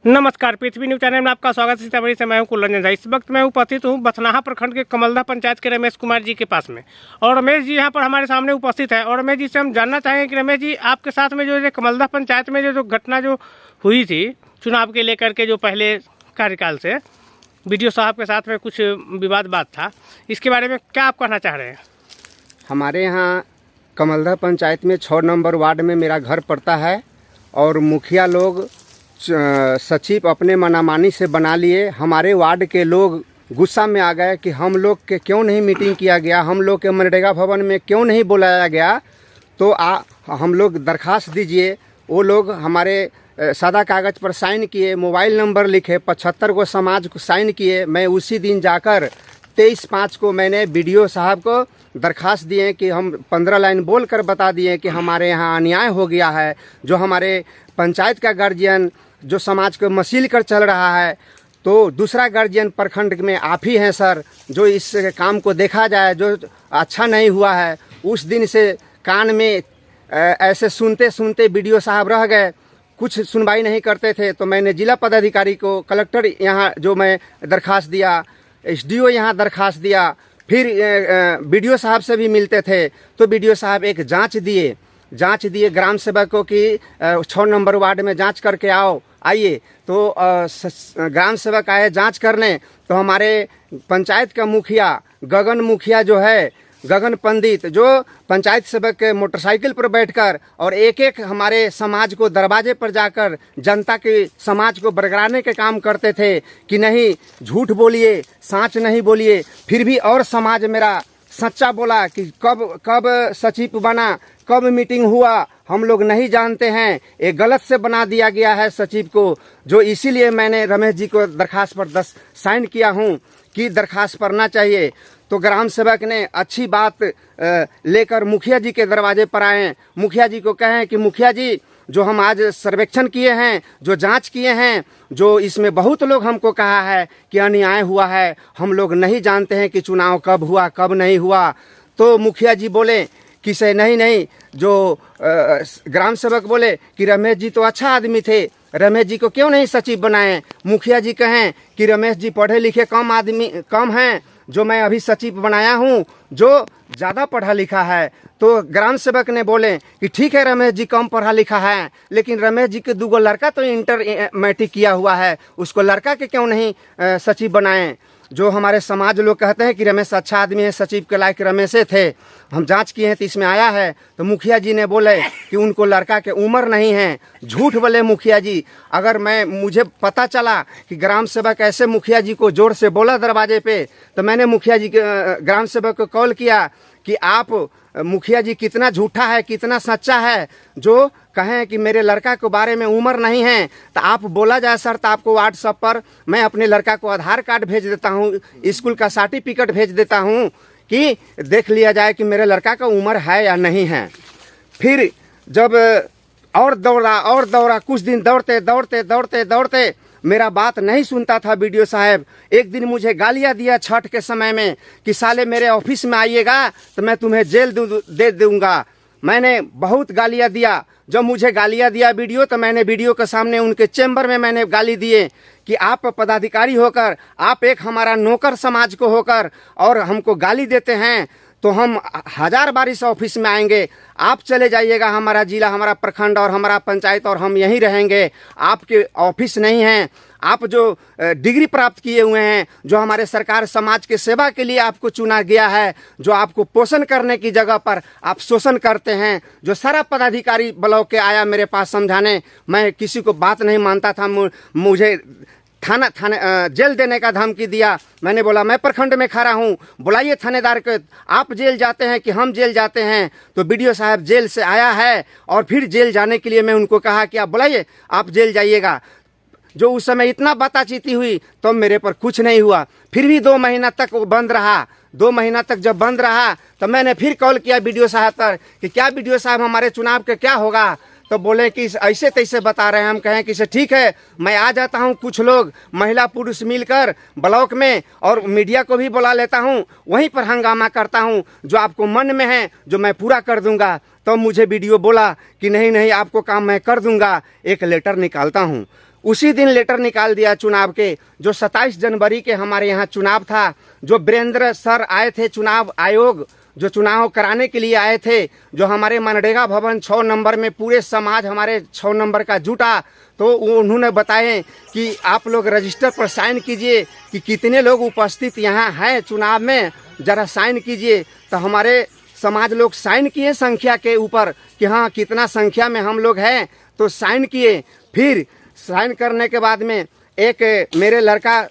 नमस्कार, पृथ्वी news channel में आपका स्वागत है। सीतामढ़ी से मैं हूं कुलरंजन झा। इस वक्त मैं उपस्थित हूं बथनाहा प्रखंड के कमलदा पंचायत के रमेश कुमार जी के पास में, और रमेश जी यहां पर हमारे सामने उपस्थित है। और रमेश जी से हम जानना चाहेंगे कि रमेश जी, आपके साथ में जो कमलदा पंचायत में जो घटना जो हुई थी चुनाव के लेकर के, जो पहले कार्यकाल से BDO साहब के साथ में कुछ विवाद बात था, इसके बारे में क्या आप कहना चाह रहे हैं? हमारे यहाँ कमलदा पंचायत में 6 नंबर वार्ड में मेरा घर पड़ता है, और मुखिया लोग सचिव अपने मनामानी से बना लिए। हमारे वार्ड के लोग गुस्सा में आ गए कि हम लोग के क्यों नहीं मीटिंग किया गया, हम लोग के मनरेगा भवन में क्यों नहीं बुलाया गया। तो हम लोग दरखास्त दीजिए। वो लोग हमारे सादा कागज़ पर साइन किए, मोबाइल नंबर लिखे, 75 को समाज को साइन किए। मैं उसी दिन जाकर 23/5 को मैंने BDO साहब को दरखास्त दिए कि हम 15 लाइन बोल कर बता दिए कि हमारे यहाँ अन्याय हो गया है। जो हमारे पंचायत का गार्जियन जो समाज को मसील कर चल रहा है, तो दूसरा गार्जियन प्रखंड में आप ही हैं सर, जो इस काम को देखा जाए, जो अच्छा नहीं हुआ है। उस दिन से कान में ऐसे सुनते सुनते BDO साहब रह गए, कुछ सुनवाई नहीं करते थे। तो मैंने जिला पदाधिकारी को, कलेक्टर यहाँ जो मैं दरखास्त दिया, SDO यहाँ दरखास्त दिया, फिर BDO साहब से भी मिलते थे। तो BDO साहब एक जांच दिए ग्राम सेवकों की, 6 नंबर वार्ड में जांच करके आइए। तो ग्राम सेवक आए जांच करने। तो हमारे पंचायत का मुखिया गगन मुखिया जो है, गगन पंडित, जो पंचायत सेवक के मोटरसाइकिल पर बैठकर और एक एक हमारे समाज को दरवाजे पर जाकर जनता के समाज को बरगराने के काम करते थे कि नहीं झूठ बोलिए, सच नहीं बोलिए। फिर भी और समाज मेरा सच्चा बोला कि कब सचिव बना, कब मीटिंग हुआ, हम लोग नहीं जानते हैं। एक गलत से बना दिया गया है सचिव को, जो इसीलिए मैंने रमेश जी को दरखास्त पर 10 साइन किया हूँ कि दरखास्त पढ़ना चाहिए। तो ग्राम सेवक ने अच्छी बात लेकर मुखिया जी के दरवाजे पर आए। मुखिया जी को कहें कि मुखिया जी, जो हम आज सर्वेक्षण किए हैं, जो जांच किए हैं, जो इसमें बहुत लोग हमको कहा है कि अन्याय हुआ है, हम लोग नहीं जानते हैं कि चुनाव कब हुआ कब नहीं हुआ। तो मुखिया जी बोले कि से नहीं, जो ग्राम सेवक बोले कि रमेश जी तो अच्छा आदमी थे, रमेश जी को क्यों नहीं सचिव बनाए। मुखिया जी कहें कि रमेश जी पढ़े लिखे कम हैं, जो मैं अभी सचिव बनाया हूँ जो ज़्यादा पढ़ा लिखा है। तो ग्राम सेवक ने बोले कि ठीक है, रमेश जी कम पढ़ा लिखा है, लेकिन रमेश जी के 2 लड़का तो इंटर मैट्रिक किया हुआ है, उसको लड़का के क्यों नहीं सचिव बनाएं। जो हमारे समाज लोग कहते हैं कि रमेश अच्छा आदमी है, सचिव के लायक रमेशे थे। हम जांच किए हैं तो इसमें आया है। तो मुखिया जी ने बोले कि उनको लड़का के उम्र नहीं है। झूठ बोले मुखिया जी। अगर मुझे पता चला कि ग्राम सेवक ऐसे मुखिया जी को जोर से बोला दरवाजे पे, तो मैंने मुखिया जी के ग्राम सेवक को कॉल किया कि आप मुखिया जी कितना झूठा है, कितना सच्चा है, जो कहें कि मेरे लड़का के बारे में उम्र नहीं है। तो आप बोला जाए सर, तो आपको व्हाट्सएप पर मैं अपने लड़का को आधार कार्ड भेज देता हूँ, स्कूल का सर्टिफिकेट भेज देता हूँ कि देख लिया जाए कि मेरे लड़का का उम्र है या नहीं है। फिर जब और दौड़ा कुछ दिन दौड़ते मेरा बात नहीं सुनता था BDO साहब। एक दिन मुझे गालियाँ दिया छठ के समय में कि साले मेरे ऑफिस में आइएगा तो मैं तुम्हें जेल दे दूंगा। मैंने बहुत गालियाँ दिया। जब मुझे गालियाँ दिया BDO, तो मैंने BDO के सामने उनके चैम्बर में मैंने गाली दिए कि आप पदाधिकारी होकर, आप एक हमारा नौकर समाज को होकर और हमको गाली देते हैं, तो हम 1000 बार इस ऑफिस में आएंगे। आप चले जाइएगा हमारा जिला, हमारा प्रखंड और हमारा पंचायत, और हम यहीं रहेंगे। आपके ऑफिस नहीं हैं। आप जो डिग्री प्राप्त किए हुए हैं, जो हमारे सरकार समाज के सेवा के लिए आपको चुना गया है, जो आपको पोषण करने की जगह पर आप शोषण करते हैं। जो सारा पदाधिकारी ब्लॉक के आया मेरे पास समझाने, मैं किसी को बात नहीं मानता था। मुझे थाने जेल देने का धमकी दिया। मैंने बोला मैं प्रखंड में खड़ा हूँ, बुलाइए थानेदार को। आप जेल जाते हैं कि हम जेल जाते हैं? तो BDO साहब जेल से आया है, और फिर जेल जाने के लिए मैं उनको कहा कि आप बुलाइए, आप जेल जाइएगा। जो उस समय इतना बाताचीती हुई तो मेरे पर कुछ नहीं हुआ। फिर भी 2 महीना तक वो बंद रहा। 2 महीना तक जब बंद रहा तो मैंने फिर कॉल किया BDO साहब पर कि क्या BDO साहब हमारे चुनाव के क्या होगा। तो बोले कि ऐसे तैसे बता रहे हैं। हम कहें कि से ठीक है, मैं आ जाता हूं, कुछ लोग महिला पुरुष मिलकर ब्लॉक में, और मीडिया को भी बुला लेता हूं, वहीं पर हंगामा करता हूं, जो आपको मन में है जो मैं पूरा कर दूंगा। तो मुझे BDO बोला कि नहीं आपको काम मैं कर दूंगा, एक लेटर निकालता हूं। उसी दिन लेटर निकाल दिया चुनाव के। जो 27 जनवरी के हमारे यहाँ चुनाव था, जो वीरेंद्र सर आए थे चुनाव आयोग, जो चुनाव कराने के लिए आए थे, जो हमारे मनरेगा भवन 6 नंबर में पूरे समाज हमारे 6 नंबर का जुटा, तो उन्होंने बताए कि आप लोग रजिस्टर पर साइन कीजिए कि कितने लोग उपस्थित यहाँ हैं चुनाव में, ज़रा साइन कीजिए। तो हमारे समाज लोग साइन किए संख्या के ऊपर कि हाँ कितना संख्या में हम लोग हैं, तो साइन किए। फिर साइन करने के बाद में एक मेरे लड़का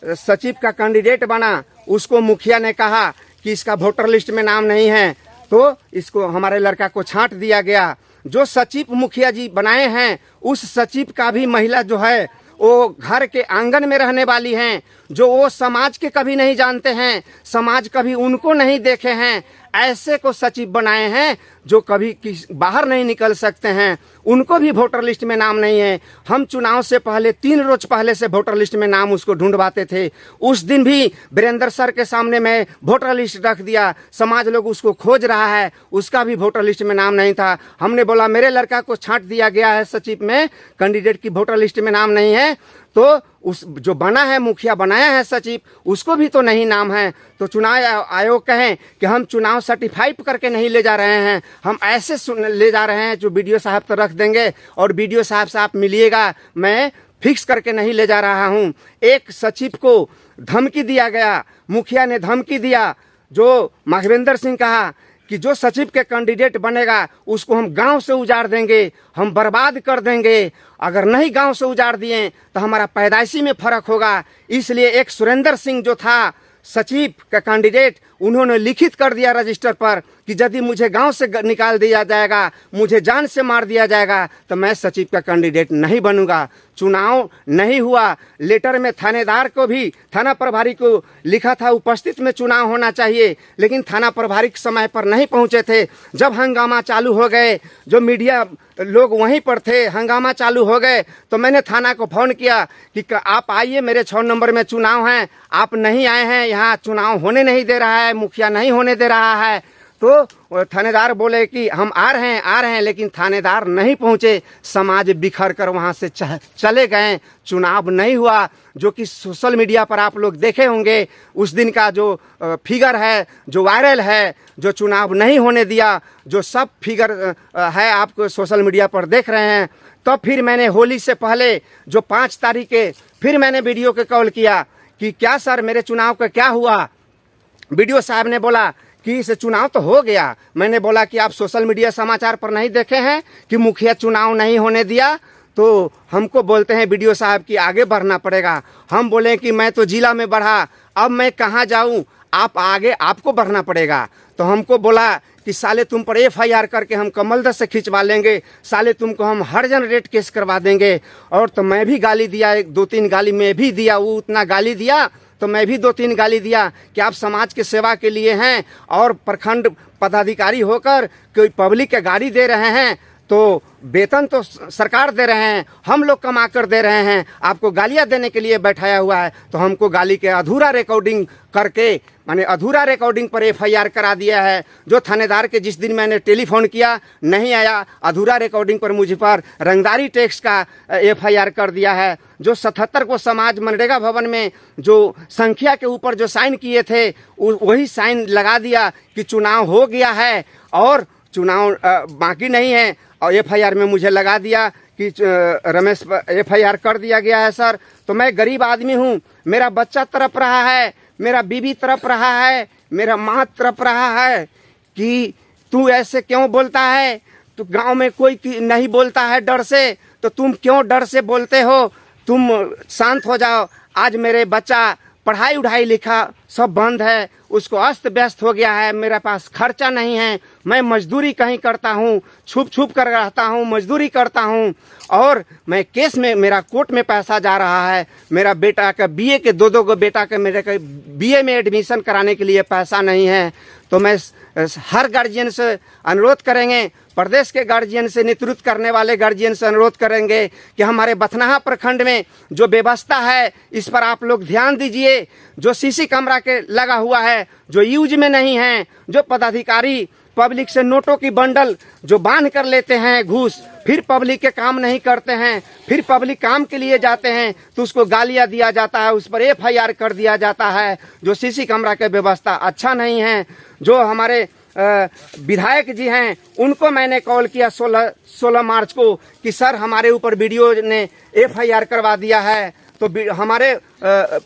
सचिव का कैंडिडेट बना, उसको मुखिया ने कहा कि इसका वोटर लिस्ट में नाम नहीं है, तो इसको हमारे लड़का को छांट दिया गया। जो सचिव मुखिया जी बनाए हैं, उस सचिव का भी महिला जो है वो घर के आंगन में रहने वाली हैं, जो वो समाज के कभी नहीं जानते हैं, समाज कभी उनको नहीं देखे हैं, ऐसे को सचिव बनाए हैं जो कभी बाहर नहीं निकल सकते हैं, उनको भी वोटर लिस्ट में नाम नहीं है। हम चुनाव से पहले 3 रोज पहले से वोटर लिस्ट में नाम उसको ढूंढवाते थे। उस दिन भी वीरेंद्र सर के सामने मैं वोटर लिस्ट रख दिया, समाज लोग उसको खोज रहा है, उसका भी वोटर लिस्ट में नाम नहीं था। हमने बोला मेरे लड़का को छांट दिया गया है सचिव में, कैंडिडेट की वोटर लिस्ट में नाम नहीं है, तो उस जो बना है मुखिया बनाया है सचिव, उसको भी तो नहीं नाम है। तो चुनाव आयोग कहें कि हम चुनाव सर्टिफाइड करके नहीं ले जा रहे हैं, हम ऐसे ले जा रहे हैं जो बीडीओ साहब तो रख देंगे और बीडीओ साहब से आप मिलिएगा, मैं फिक्स करके नहीं ले जा रहा हूं। एक सचिव को धमकी दिया गया, मुखिया ने धमकी दिया, जो माघवेंद्र सिंह कहा कि जो सचिव के कैंडिडेट बनेगा उसको हम गांव से उजाड़ देंगे, हम बर्बाद कर देंगे, अगर नहीं गांव से उजाड़ दिए तो हमारा पैदाइशी में फर्क होगा। इसलिए एक सुरेंद्र सिंह जो था सचिव का कैंडिडेट, उन्होंने लिखित कर दिया रजिस्टर पर कि यदि मुझे गांव से निकाल दिया जाएगा, मुझे जान से मार दिया जाएगा, तो मैं सचिव का कैंडिडेट नहीं बनूंगा। चुनाव नहीं हुआ। लेटर में थानेदार को भी, थाना प्रभारी को लिखा था उपस्थित में चुनाव होना चाहिए, लेकिन थाना प्रभारी समय पर नहीं पहुंचे थे। जब हंगामा चालू हो गए, जो मीडिया लोग वहीं पर थे, हंगामा चालू हो गए, तो मैंने थाना को फ़ोन किया कि आप आइए, मेरे 6 नंबर में चुनाव हैं, आप नहीं आए हैं, यहाँ चुनाव होने नहीं दे रहा है, मुखिया नहीं होने दे रहा है। तो थानेदार बोले कि हम आ रहे हैं, लेकिन थानेदार नहीं पहुंचे, समाज बिखर कर वहां से चले गए, चुनाव नहीं हुआ। जो कि सोशल मीडिया पर आप लोग देखे होंगे, उस दिन का जो फिगर है, जो वायरल है, जो चुनाव नहीं होने दिया, जो सब फिगर है आपको सोशल मीडिया पर देख रहे हैं। तो फिर मैंने होली से पहले जो 5 तारीख के फिर मैंने वीडियो के कॉल किया कि क्या सर मेरे चुनाव का क्या हुआ। वीडियो साहब ने बोला कि इस चुनाव तो हो गया। मैंने बोला कि आप सोशल मीडिया समाचार पर नहीं देखे हैं कि मुखिया चुनाव नहीं होने दिया, तो हमको बोलते हैं वीडियो साहब कि आगे बढ़ना पड़ेगा। हम बोले कि मैं तो जिला में बढ़ा, अब मैं कहाँ जाऊँ, आप आगे आपको बढ़ना पड़ेगा। तो हमको बोला कि साले तुम पर FIR करके हम कमल दस से खिंचवा लेंगे, साले तुमको हम हर्जन रेट केस करवा देंगे। और तो मैं भी गाली दिया, 2-3 गाली मैं भी दिया, वो उतना गाली दिया तो मैं भी 2-3 गाली दिया कि आप समाज के सेवा के लिए हैं और प्रखंड पदाधिकारी होकर कोई पब्लिक के गाड़ी दे रहे हैं, तो वेतन तो सरकार दे रहे हैं, हम लोग कमा कर दे रहे हैं, आपको गालियां देने के लिए बैठाया हुआ है। तो हमको गाली के अधूरा रिकॉर्डिंग करके, माने अधूरा रिकॉर्डिंग पर FIR करा दिया है। जो थानेदार के जिस दिन मैंने टेलीफोन किया नहीं आया, अधूरा रिकॉर्डिंग पर मुझ पर रंगदारी टैक्स का FIR कर दिया है। जो 77 को समाज मनरेगा भवन में जो संख्या के ऊपर जो साइन किए थे, वही साइन लगा दिया कि चुनाव हो गया है और चुनाव बाकी नहीं है, और FIR में मुझे लगा दिया कि रमेश FIR कर दिया गया है। सर तो मैं गरीब आदमी हूँ, मेरा बच्चा तड़प रहा है, मेरा बीवी तड़प रहा है, मेरा माँ तड़प रहा है कि तू ऐसे क्यों बोलता है, तो गांव में कोई नहीं बोलता है डर से, तो तुम क्यों डर से बोलते हो, तुम शांत हो जाओ। आज मेरे बच्चा पढ़ाई उढ़ाई लिखा सब बंद है, उसको अस्त व्यस्त हो गया है, मेरे पास खर्चा नहीं है, मैं मजदूरी कहीं करता हूँ, छुप छुप कर रहता हूँ, मजदूरी करता हूँ, और मैं केस में, मेरा कोर्ट में पैसा जा रहा है, मेरा बेटा का BA के 2-2 को बेटा के मेरे का BA में एडमिशन कराने के लिए पैसा नहीं है। तो मैं हर गार्जियन से अनुरोध करेंगे, प्रदेश के गार्जियन से, नेतृत्व करने वाले गार्जियन से अनुरोध करेंगे कि हमारे बथनाहा प्रखंड में जो व्यवस्था है इस पर आप लोग ध्यान दीजिए। जो CC कैमरा के लगा हुआ है, जो यूज में नहीं है, जो पदाधिकारी पब्लिक से नोटों की बंडल जो बांध कर लेते हैं घूस, फिर पब्लिक के काम नहीं करते हैं, फिर पब्लिक काम के लिए जाते हैं तो उसको गालियां दिया जाता है, उस पर FIR कर दिया जाता है। जो CC कैमरा की व्यवस्था अच्छा नहीं है। जो हमारे विधायक जी हैं उनको मैंने कॉल किया 16 मार्च को कि सर हमारे ऊपर वीडियो ने FIR करवा दिया है। तो हमारे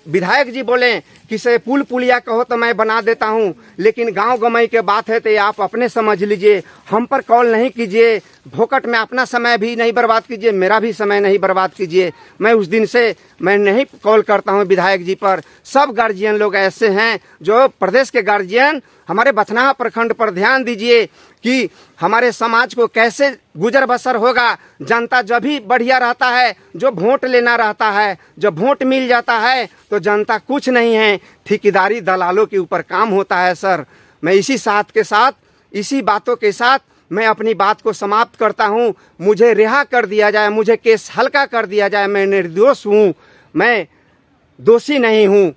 विधायक जी बोले कि से पुल पुलिया कहो तो मैं बना देता हूँ, लेकिन गांव गमई के बात है तो आप अपने समझ लीजिए, हम पर कॉल नहीं कीजिए, भोकट में अपना समय भी नहीं बर्बाद कीजिए, मेरा भी समय नहीं बर्बाद कीजिए। मैं उस दिन से मैं नहीं कॉल करता हूँ विधायक जी पर। सब गार्जियन लोग ऐसे हैं, जो प्रदेश के गार्जियन हमारे बथनाहा प्रखंड पर ध्यान दीजिए कि हमारे समाज को कैसे गुजर बसर होगा। जनता जब भी बढ़िया रहता है जो वोट लेना रहता है, जब वोट मिल जाता है तो जनता कुछ नहीं है, ठेकेदारी दलालों के ऊपर काम होता है। सर मैं इसी बातों के साथ मैं अपनी बात को समाप्त करता हूँ। मुझे रिहा कर दिया जाए, मुझे केस हल्का कर दिया जाए। मैं निर्दोष हूँ, मैं दोषी नहीं हूँ।